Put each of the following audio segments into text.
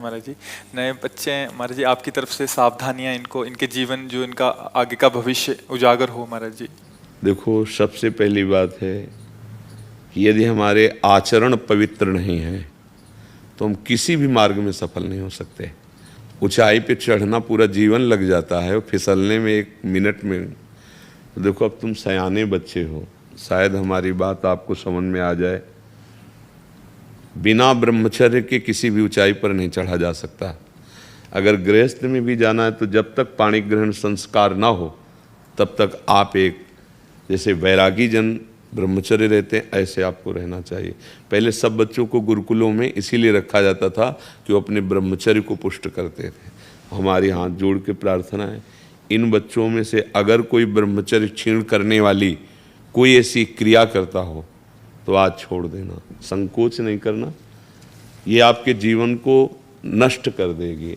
महाराज जी, नए बच्चे हैं महाराज जी, आपकी तरफ से सावधानियां इनको, इनके जीवन जो इनका आगे का भविष्य उजागर हो महाराज जी। देखो, सबसे पहली बात है कि यदि हमारे आचरण पवित्र नहीं है तो हम किसी भी मार्ग में सफल नहीं हो सकते। ऊंचाई पे चढ़ना पूरा जीवन लग जाता है और फिसलने में 1 मिनट में। तो देखो, अब तुम सयाने बच्चे हो, शायद हमारी बात आपको समझ में आ जाए। बिना ब्रह्मचर्य के किसी भी ऊंचाई पर नहीं चढ़ा जा सकता। अगर गृहस्थ में भी जाना है तो जब तक पाणी ग्रहण संस्कार ना हो तब तक आप एक, जैसे वैरागी जन ब्रह्मचर्य रहते हैं, ऐसे आपको रहना चाहिए। पहले सब बच्चों को गुरुकुलों में इसीलिए रखा जाता था कि वो अपने ब्रह्मचर्य को पुष्ट करते थे। हमारी हाथ जोड़ के प्रार्थना है, इन बच्चों में से अगर कोई ब्रह्मचर्य क्षीण करने वाली कोई ऐसी क्रिया करता हो तो आज छोड़ देना, संकोच नहीं करना। ये आपके जीवन को नष्ट कर देगी।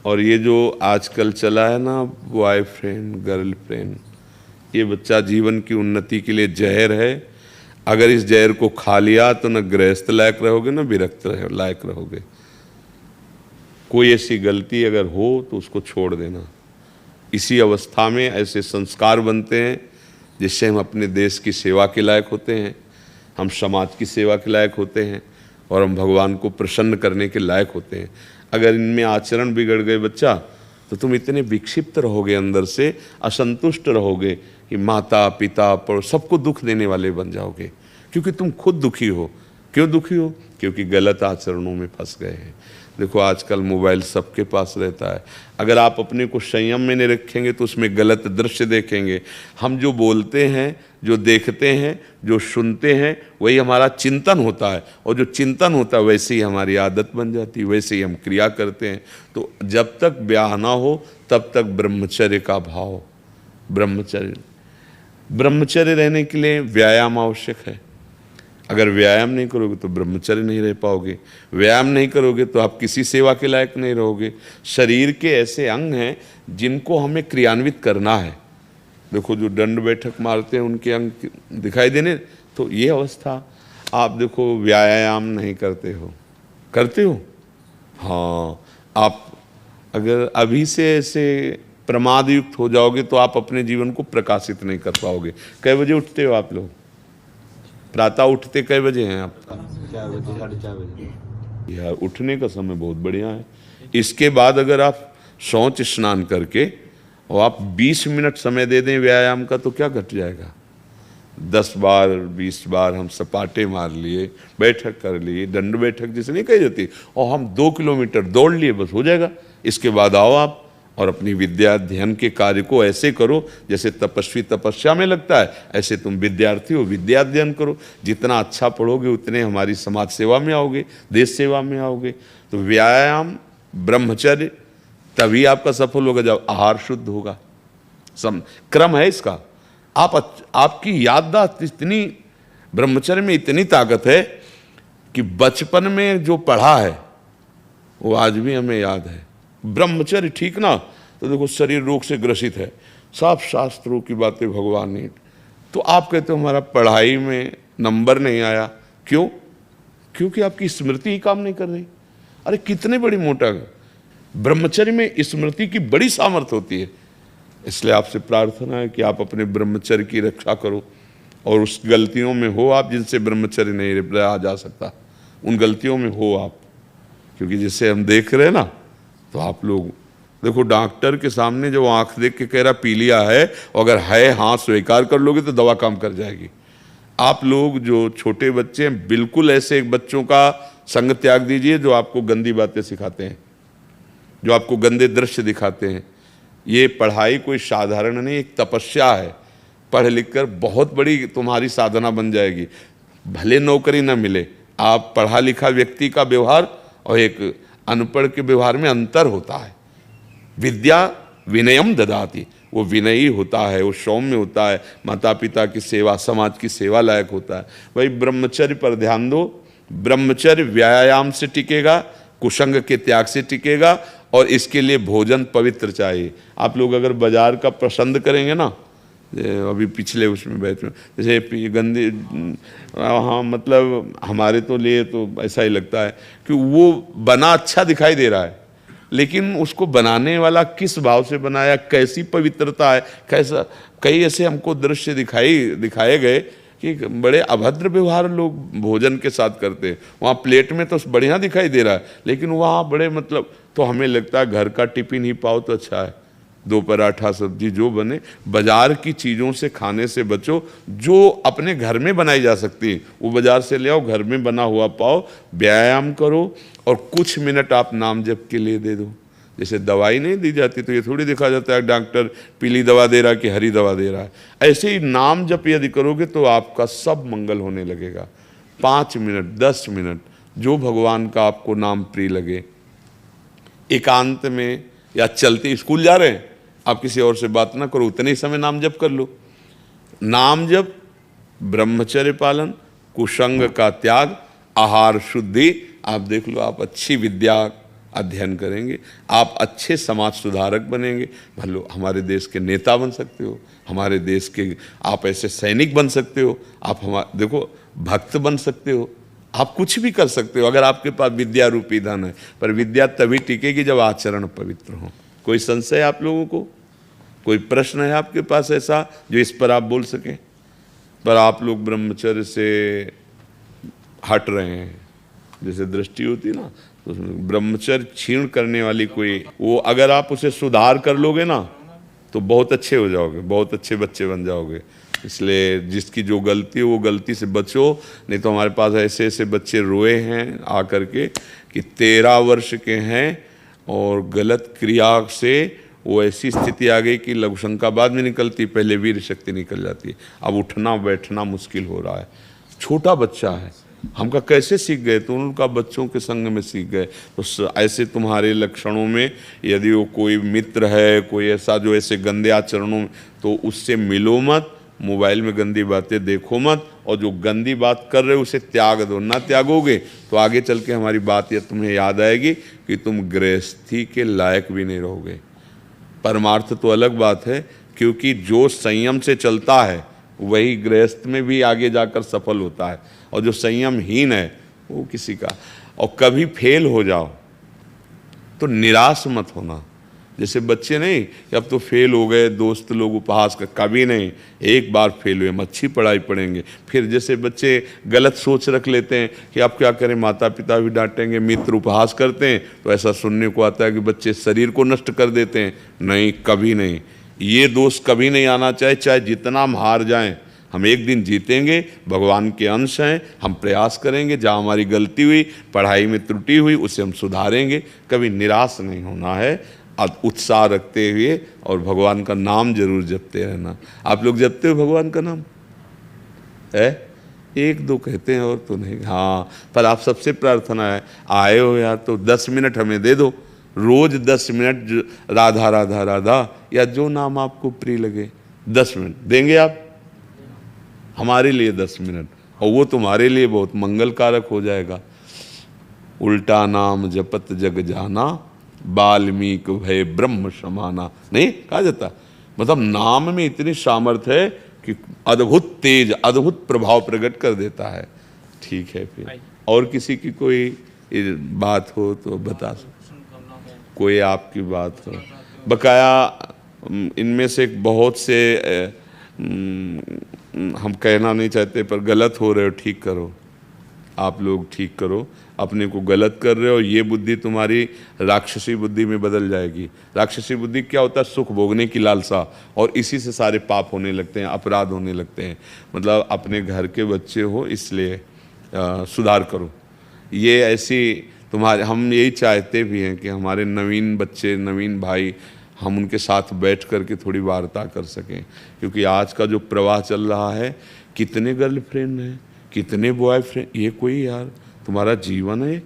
और ये जो आजकल चला है ना, बॉयफ्रेंड गर्लफ्रेंड, ये बच्चा जीवन की उन्नति के लिए जहर है। अगर इस जहर को खा लिया तो न गृहस्थ लायक रहोगे न विरक्त लायक रहोगे। कोई ऐसी गलती अगर हो तो उसको छोड़ देना। इसी अवस्था में ऐसे संस्कार बनते हैं जिससे हम अपने देश की सेवा के लायक होते हैं, हम समाज की सेवा के लायक होते हैं और हम भगवान को प्रसन्न करने के लायक होते हैं। अगर इनमें आचरण बिगड़ गए बच्चा, तो तुम इतने विक्षिप्त रहोगे, अंदर से असंतुष्ट रहोगे कि माता पिता पर सबको दुख देने वाले बन जाओगे, क्योंकि तुम खुद दुखी हो। क्यों दुखी हो? क्योंकि गलत आचरणों में फंस गए हैं। देखो, आजकल मोबाइल सबके पास रहता है। अगर आप अपने को संयम में नहीं रखेंगे तो उसमें गलत दृश्य देखेंगे। हम जो बोलते हैं, जो देखते हैं, जो सुनते हैं, वही हमारा चिंतन होता है, और जो चिंतन होता है वैसे ही हमारी आदत बन जाती है, वैसे ही हम क्रिया करते हैं। तो जब तक ब्याह ना हो तब तक ब्रह्मचर्य का भाव, ब्रह्मचर्य रहने के लिए व्यायाम आवश्यक है। अगर व्यायाम नहीं करोगे तो ब्रह्मचर्य नहीं रह पाओगे। व्यायाम नहीं करोगे तो आप किसी सेवा के लायक नहीं रहोगे। शरीर के ऐसे अंग हैं जिनको हमें क्रियान्वित करना है। देखो, जो दंड बैठक मारते हैं उनके अंग दिखाई देने, तो ये अवस्था। आप देखो, व्यायाम नहीं करते हो, करते हो? हाँ, आप अगर अभी से ऐसे प्रमाद युक्त हो जाओगे तो आप अपने जीवन को प्रकाशित नहीं कर पाओगे। कै बजे उठते हो आप लोग? प्रातः उठते कै बजे हैं आप? 4 बजे, 4:30 बजे। यार, उठने का समय बहुत बढ़िया है। इसके बाद अगर आप शौच स्नान करके और आप 20 मिनट समय दे दें व्यायाम का, तो क्या घट जाएगा? 10 बार 20 बार हम सपाटे मार लिए, बैठक कर लिए, दंड बैठक जिसे नहीं कही जाती, और हम 2 किलोमीटर दौड़ लिए, बस हो जाएगा। इसके बाद आओ आप और अपनी विद्या ध्यान के कार्य को ऐसे करो जैसे तपस्वी तपस्या में लगता है, ऐसे तुम विद्यार्थी हो, विद्या अध्ययन करो। जितना अच्छा पढ़ोगे उतने हमारी समाज सेवा में आओगे, देश सेवा में आओगे। तो व्यायाम, ब्रह्मचर्य, तभी आपका सफल होगा जब आहार शुद्ध होगा। क्रम है इसका। आपकी याददाश्त इतनी, ब्रह्मचर्य में इतनी ताकत है कि बचपन में जो पढ़ा है वो आज भी हमें याद है। ब्रह्मचर्य ठीक ना, तो देखो शरीर रोग से ग्रसित है, सब शास्त्रों की बातें भगवान ने। तो आप कहते हो हमारा पढ़ाई में नंबर नहीं आया, क्यों? क्योंकि आपकी स्मृति ही काम नहीं कर रही। अरे कितने बड़ी मोटा, ब्रह्मचर्य में स्मृति की बड़ी सामर्थ्य होती है। इसलिए आपसे प्रार्थना है कि आप अपने ब्रह्मचर्य की रक्षा करो, और उस गलतियों में हो आप जिनसे ब्रह्मचर्य नहीं रहा जा सकता, उन गलतियों में हो आप। क्योंकि जिससे हम देख रहे हैं ना, तो आप लोग देखो, डॉक्टर के सामने जो आंख देख के कह रहा पीलिया है, और अगर है हाँ स्वीकार कर लोगे तो दवा काम कर जाएगी। आप लोग जो छोटे बच्चे हैं, बिल्कुल ऐसे एक बच्चों का संग त्याग दीजिए जो आपको गंदी बातें सिखाते हैं, जो आपको गंदे दृश्य दिखाते हैं। ये पढ़ाई कोई साधारण नहीं, एक तपस्या है। पढ़ लिख कर बहुत बड़ी तुम्हारी साधना बन जाएगी। भले नौकरी न मिले, आप पढ़ा लिखा व्यक्ति का व्यवहार और एक अनपढ़ के व्यवहार में अंतर होता है। विद्या विनयम ददाति, वो विनयी होता है, वो सौम्य होता है, माता पिता की सेवा, समाज की सेवा लायक होता है। वही ब्रह्मचर्य पर ध्यान दो। ब्रह्मचर्य व्यायाम से टिकेगा, कुसंग के त्याग से टिकेगा, और इसके लिए भोजन पवित्र चाहिए। आप लोग अगर बाजार का पसंद करेंगे ना, अभी पिछले उसमें बैच में जैसे गंदी, हाँ मतलब हमारे तो लिए तो ऐसा ही लगता है कि वो बना अच्छा दिखाई दे रहा है, लेकिन उसको बनाने वाला किस भाव से बनाया, कैसी पवित्रता है, कैसा, कई ऐसे हमको दृश्य दिखाए गए कि बड़े अभद्र व्यवहार लोग भोजन के साथ करते हैं। वहाँ प्लेट में तो बढ़िया दिखाई दे रहा है, लेकिन वहाँ बड़े मतलब, तो हमें लगता है घर का टिफिन ही पाओ तो अच्छा है, 2 पराठा सब्जी जो बने। बाजार की चीज़ों से खाने से बचो, जो अपने घर में बनाई जा सकती है वो बाजार से ले आओ, घर में बना हुआ पाओ, व्यायाम करो और कुछ मिनट आप नाम जप के लिए दे दो। जैसे दवाई नहीं दी जाती तो ये थोड़ी देखा जाता है डॉक्टर पीली दवा दे रहा है कि हरी दवा दे रहा है, ऐसे ही नाम जप यदि करोगे तो आपका सब मंगल होने लगेगा। 5 मिनट 10 मिनट जो भगवान का आपको नाम प्रिय लगे, एकांत में या चलते, स्कूल जा रहे हैं आप किसी और से बात ना करो, उतने ही समय नाम जप कर लो। नाम जप, ब्रह्मचर्य पालन, कुसंग का त्याग, आहार शुद्धि, आप देख लो आप अच्छी विद्या अध्ययन करेंगे, आप अच्छे समाज सुधारक बनेंगे, भलो हमारे देश के नेता बन सकते हो, हमारे देश के आप ऐसे सैनिक बन सकते हो, आप हमारे देखो भक्त बन सकते हो, आप कुछ भी कर सकते हो अगर आपके पास विद्या रूपी धन है। पर विद्या तभी टिकेगी जब आचरण पवित्र हो। कोई संशय आप लोगों को, कोई प्रश्न है आपके पास ऐसा जो इस पर आप बोल सकें? पर आप लोग ब्रह्मचर्य से हट रहे हैं, जैसे दृष्टि होती है ना, तो ब्रह्मचर्य क्षीण करने वाली कोई, वो अगर आप उसे सुधार कर लोगे ना तो बहुत अच्छे हो जाओगे, बहुत अच्छे बच्चे बन जाओगे। इसलिए जिसकी जो गलती है वो गलती से बचो, नहीं तो हमारे पास ऐसे ऐसे बच्चे रोए हैं आकर के कि 13 वर्ष के हैं और गलत क्रिया से वो ऐसी स्थिति आ गई कि लघुशंका बाद में निकलती, पहले वीर शक्ति निकल जाती है, अब उठना बैठना मुश्किल हो रहा है। छोटा बच्चा है, हम का कैसे सीख गए? तो उनका बच्चों के संग में सीख गए। तो ऐसे तुम्हारे लक्षणों में यदि वो कोई मित्र है, कोई ऐसा जो ऐसे गंदे आचरणों में, तो उससे मिलो मत, मोबाइल में गंदी बातें देखो मत, और जो गंदी बात कर रहे हो उसे त्याग दो। ना त्यागोगे तो आगे चल के हमारी बात यह तुम्हें याद आएगी कि तुम गृहस्थी के लायक भी नहीं रहोगे। परमार्थ तो अलग बात है, क्योंकि जो संयम से चलता है वही गृहस्थ में भी आगे जाकर सफल होता है, और जो संयमहीन है वो किसी का। और कभी फेल हो जाओ तो निराश मत होना। जैसे बच्चे नहीं कि अब तो फेल हो गए, दोस्त लोग उपहास कर, कभी नहीं। एक बार फेल हुए हम अच्छी पढ़ाई पढ़ेंगे। फिर जैसे बच्चे गलत सोच रख लेते हैं कि अब क्या करें, माता पिता भी डांटेंगे, मित्र उपहास करते हैं, तो ऐसा सुनने को आता है कि बच्चे शरीर को नष्ट कर देते हैं। नहीं, कभी नहीं, ये दोष कभी नहीं आना चाहिए। चाहे जितना हम हार जाएं, हम एक दिन जीतेंगे, भगवान के अंश हैं, हम प्रयास करेंगे, जहाँ हमारी गलती हुई, पढ़ाई में त्रुटि हुई, उसे हम सुधारेंगे। कभी निराश नहीं होना है, उत्साह रखते हुए, और भगवान का नाम जरूर जपते रहना। आप लोग जपते हो भगवान का नाम? है, 1-2 कहते हैं और तो नहीं। हाँ, पर आप सबसे प्रार्थना है, आए हो यार तो 10 मिनट हमें दे दो, रोज 10 मिनट राधा राधा राधा, या जो नाम आपको प्रिय लगे 10 मिनट देंगे आप हमारे लिए 10 मिनट, और वो तुम्हारे लिए बहुत मंगलकारक हो जाएगा। उल्टा नाम जपत जग जाना, वाल्मीकि भय ब्रह्म समाना, नहीं कहा जाता? मतलब नाम में इतनी सामर्थ्य है कि अद्भुत तेज, अद्भुत प्रभाव प्रकट कर देता है। ठीक है, फिर और किसी की कोई बात हो तो बता सकते, कोई आपकी बात हो बकाया। इनमें से बहुत से हम कहना नहीं चाहते, पर गलत हो रहे हो, ठीक करो। आप लोग ठीक करो, अपने को गलत कर रहे हो, ये बुद्धि तुम्हारी राक्षसी बुद्धि में बदल जाएगी। राक्षसी बुद्धि क्या होता है? सुख भोगने की लालसा, और इसी से सारे पाप होने लगते हैं, अपराध होने लगते हैं। मतलब अपने घर के बच्चे हो, इसलिए सुधार करो। ये ऐसी तुम्हारे, हम यही चाहते भी हैं कि हमारे नवीन बच्चे, नवीन भाई, हम उनके साथ बैठ कर के थोड़ी वार्ता कर सकें। क्योंकि आज का जो प्रवाह चल रहा है, कितने गर्लफ्रेंड हैं, कितने बॉयफ्रेंड, ये कोई यार तुम्हारा जीवन है?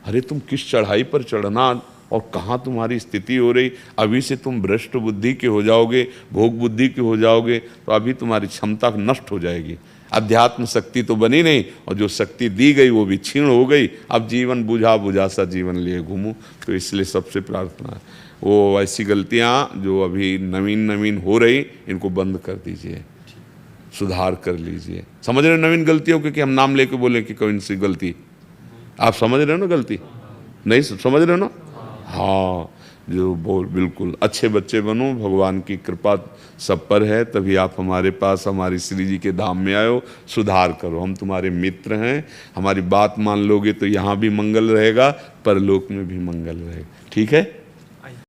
अरे तुम किस चढ़ाई पर चढ़ना, और कहाँ तुम्हारी स्थिति हो रही। अभी से तुम भ्रष्ट बुद्धि के हो जाओगे, भोग बुद्धि के हो जाओगे, तो अभी तुम्हारी क्षमता नष्ट हो जाएगी। अध्यात्म शक्ति तो बनी नहीं, और जो शक्ति दी गई वो भी क्षीण हो गई। अब जीवन बुझा बुझा सा जीवन लिए घूमूं। तो इसलिए सबसे प्रार्थना है, वो ऐसी गलतियां जो अभी नवीन नवीन हो रही, इनको बंद कर दीजिए, सुधार कर लीजिए। समझ रहे हो नवीन गलतियों के, कि हम नाम लेके बोले कि कौन सी गलती, आप समझ रहे हो ना गलती? नहीं समझ रहे हो ना? हाँ, जो बोल बिल्कुल अच्छे बच्चे बनो, भगवान की कृपा सब पर है, तभी आप हमारे पास हमारी श्री जी के धाम में आयो। सुधार करो, हम तुम्हारे मित्र हैं, हमारी बात मान लोगे तो यहाँ भी मंगल रहेगा, परलोक में भी मंगल रहेगा। ठीक है?